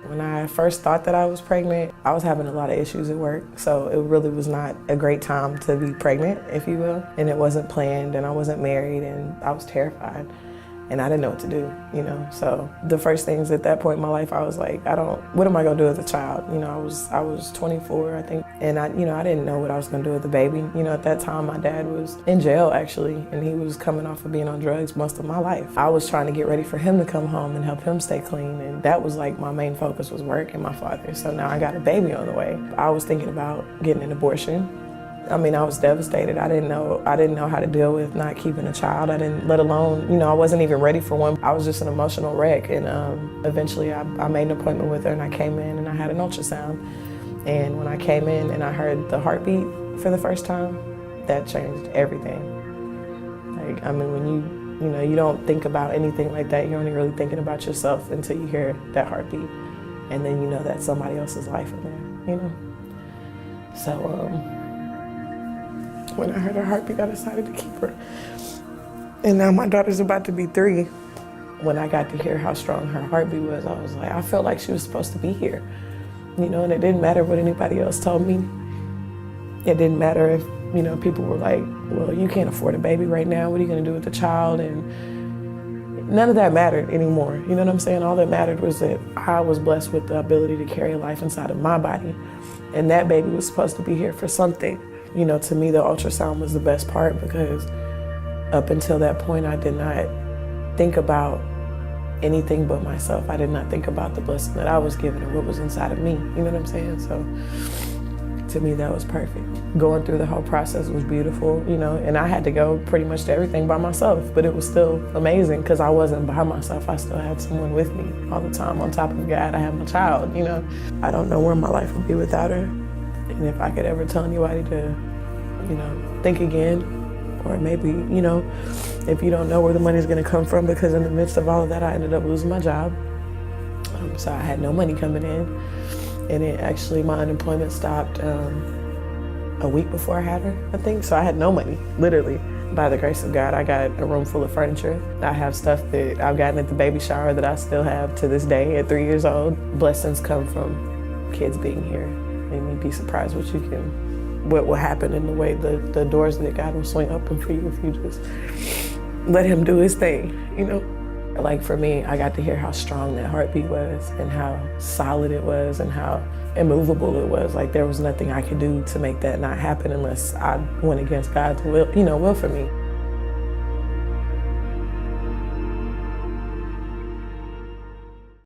When I first thought that I was pregnant, I was having a lot of issues at work, so it really was not a great time to be pregnant, if you will. And it wasn't planned, and I wasn't married, and I was terrified. And I didn't know what to do, So the first things at that point in my life, I was like, what am I gonna do with a child? I was 24, I think, and I didn't know what I was gonna do with the baby. At that time, my dad was in jail, actually, and he was coming off of being on drugs most of my life. I was trying to get ready for him to come home and help him stay clean, and that was like my main focus was work and my father. So now I got a baby on the way. I was thinking about getting an abortion. I was devastated. I didn't know how to deal with not keeping a child. Let alone, I wasn't even ready for one. I was just an emotional wreck. And eventually I made an appointment with her, and I came in and I had an ultrasound. And when I came in and I heard the heartbeat for the first time, that changed everything. When you don't think about anything like that, you're only really thinking about yourself until you hear that heartbeat. And then you know that's somebody else's life in there, So, when I heard her heartbeat, I decided to keep her. And now my daughter's about to be 3. When I got to hear how strong her heartbeat was, I was like, I felt like she was supposed to be here. And it didn't matter what anybody else told me. It didn't matter if, people were like, well, you can't afford a baby right now. What are you gonna do with the child? And none of that mattered anymore. You know what I'm saying? All that mattered was that I was blessed with the ability to carry life inside of my body. And that baby was supposed to be here for something. To me, the ultrasound was the best part because up until that point, I did not think about anything but myself. I did not think about the blessing that I was given and what was inside of me. You know what I'm saying? So to me, that was perfect. Going through the whole process was beautiful, and I had to go pretty much to everything by myself, but it was still amazing because I wasn't by myself. I still had someone with me all the time. On top of God, I had my child, I don't know where my life would be without her. And if I could ever tell anybody to, think again, or maybe, if you don't know where the money's gonna come from, because in the midst of all of that, I ended up losing my job. So I had no money coming in. And my unemployment stopped a week before I had her, I think. So I had no money, literally. By the grace of God, I got a room full of furniture. I have stuff that I've gotten at the baby shower that I still have to this day at 3 years old. Blessings come from kids being here. And you'd be surprised what will happen in the way the doors that God will swing open for you if you just let him do his thing, Like for me, I got to hear how strong that heartbeat was and how solid it was and how immovable it was. Like there was nothing I could do to make that not happen unless I went against God's will for me.